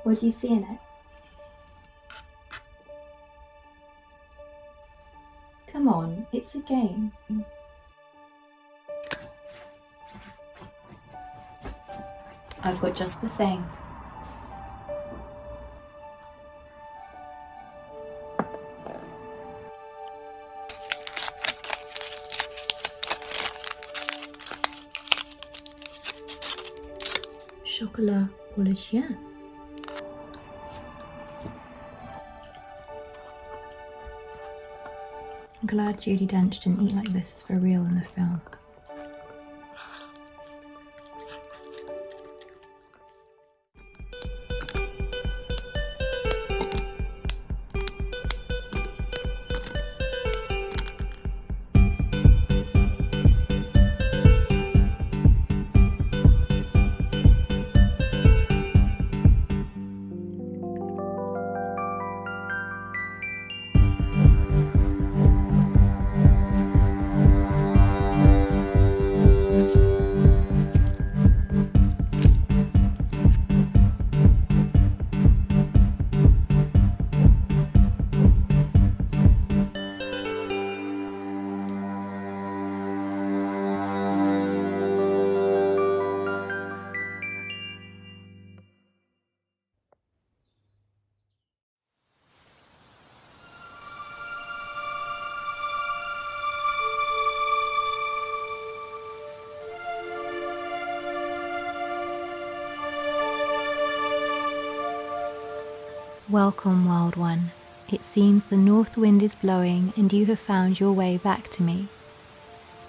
What do you see in it? Come on, it's a game. I've got just the thing. Chocolat pour le chien. I'm glad Judi Dench didn't eat like this for real in the film. Welcome, Wild One. It seems the north wind is blowing and you have found your way back to me.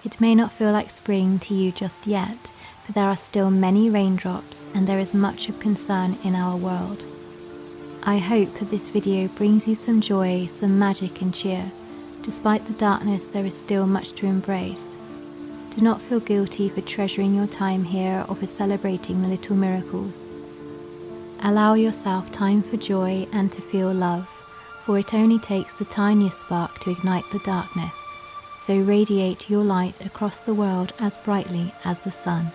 It may not feel like spring to you just yet, for there are still many raindrops and there is much of concern in our world. I hope that this video brings you some joy, some magic and cheer. Despite the darkness, there is still much to embrace. Do not feel guilty for treasuring your time here or for celebrating the little miracles. Allow yourself time for joy and to feel love, for it only takes the tiniest spark to ignite the darkness. So radiate your light across the world as brightly as the sun.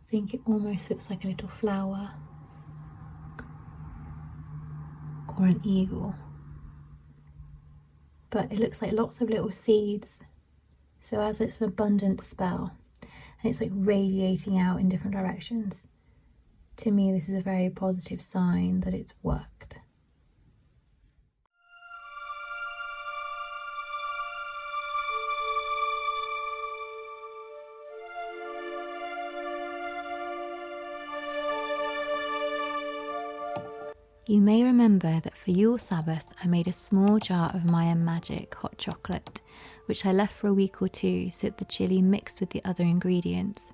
I think it almost looks like a little flower or an eagle, but it looks like lots of little seeds. So as it's an abundant spell and it's like radiating out in different directions, to me this is a very positive sign that it's worked. You may remember that for Yule Sabbath I made a small jar of Mayan Magick hot chocolate, which I left for a week or two so that the chili mixed with the other ingredients.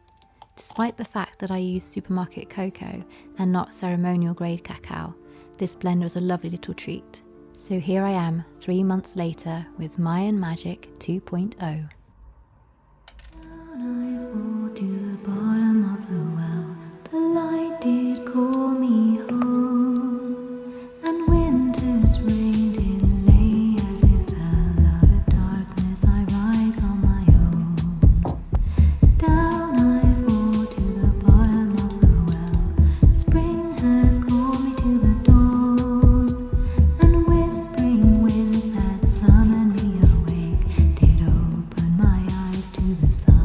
Despite the fact that I used supermarket cocoa and not ceremonial grade cacao, this blend was a lovely little treat. So here I am 3 months later with Mayan Magick 2.0. Down I fall to the bottom of the well. The light did call me home, and winter's rain did lay as it fell. Out of darkness I rise on my own. Down I fall to the bottom of the well. Spring has called me to the dawn, and whispering winds that summon me awake did open my eyes to the sun.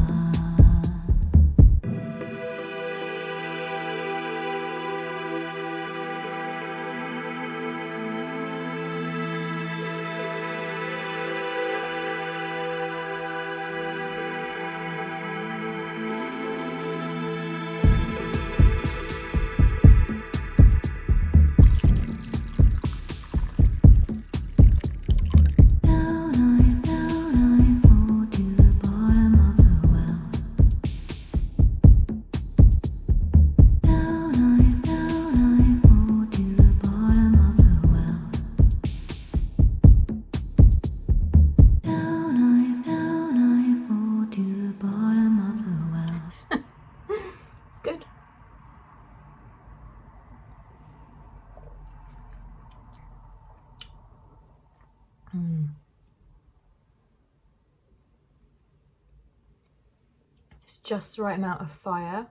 It's just the right amount of fire,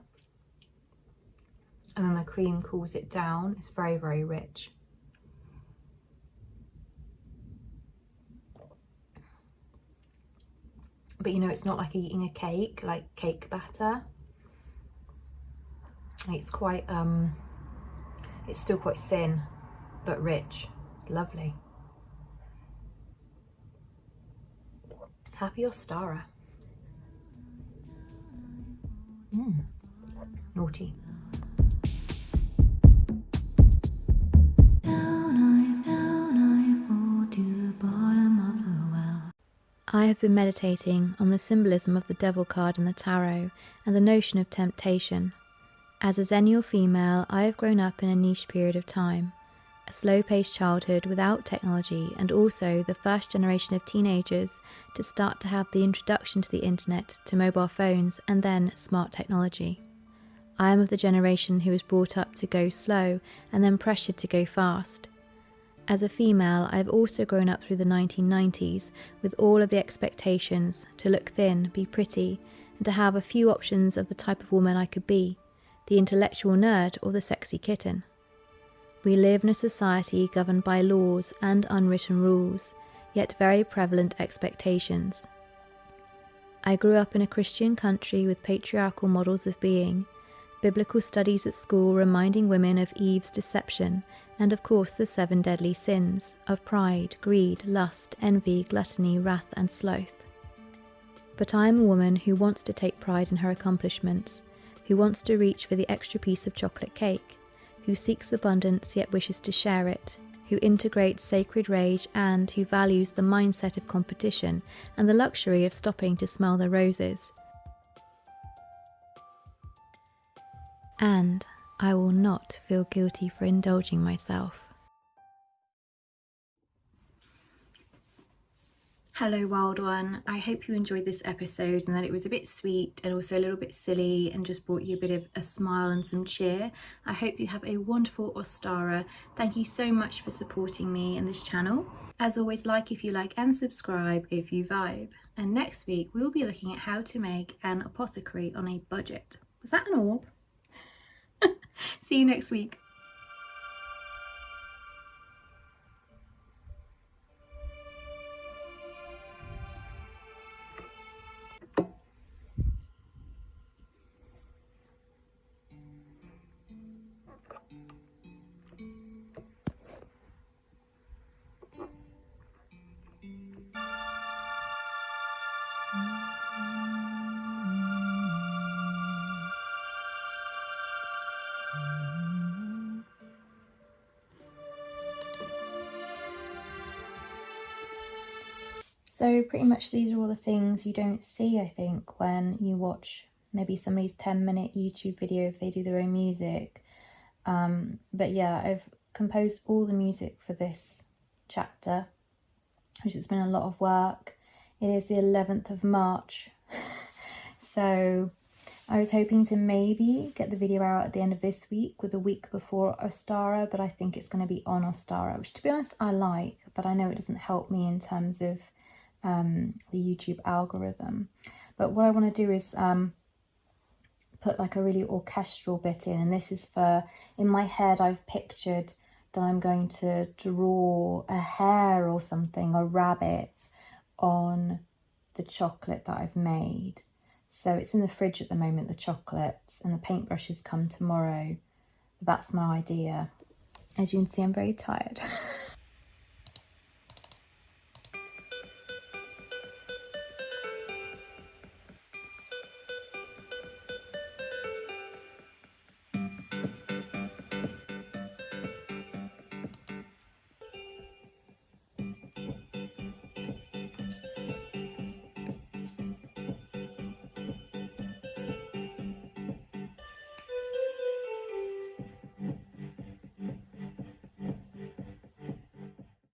and then the cream cools it down. It's very, very rich. But you know, it's not like eating a cake, like cake batter. It's quite, it's still quite thin, but rich. Lovely. Happy Ostara. Naughty. I have been meditating on the symbolism of the devil card in the tarot and the notion of temptation. As a Zennial female, I have grown up in a niche period of time, a slow-paced childhood without technology, and also the first generation of teenagers to start to have the introduction to the internet, to mobile phones, and then smart technology. I am of the generation who was brought up to go slow and then pressured to go fast. As a female, I have also grown up through the 1990s with all of the expectations to look thin, be pretty, and to have a few options of the type of woman I could be, the intellectual nerd or the sexy kitten. We live in a society governed by laws and unwritten rules, yet very prevalent expectations. I grew up in a Christian country with patriarchal models of being, biblical studies at school reminding women of Eve's deception, and of course the 7 deadly sins of pride, greed, lust, envy, gluttony, wrath and sloth. But I am a woman who wants to take pride in her accomplishments, who wants to reach for the extra piece of chocolate cake, who seeks abundance yet wishes to share it, who integrates sacred rage and who values the mindset of competition and the luxury of stopping to smell the roses. And I will not feel guilty for indulging myself. Hello wild one, I hope you enjoyed this episode and that it was a bit sweet and also a little bit silly and just brought you a bit of a smile and some cheer. I hope you have a wonderful Ostara. Thank you so much for supporting me and this channel. As always, like if you like and subscribe if you vibe. And next week we'll be looking at how to make an apothecary on a budget. Was that an orb? See you next week. So pretty much these are all the things you don't see, I think, when you watch maybe somebody's 10-minute YouTube video if they do their own music. But yeah, I've composed all the music for this chapter, which has been a lot of work. It is the 11th of March, so I was hoping to maybe get the video out at the end of this week with a week before Ostara, but I think it's going to be on Ostara, which to be honest I like, but I know it doesn't help me in terms of the YouTube algorithm. But what I want to do is put like a really orchestral bit in, and this is for, in my head I've pictured that I'm going to draw a hare or something, a rabbit, on the chocolate that I've made. So it's in the fridge at the moment, the chocolates, and the paintbrushes come tomorrow. That's my idea. As you can see, I'm very tired.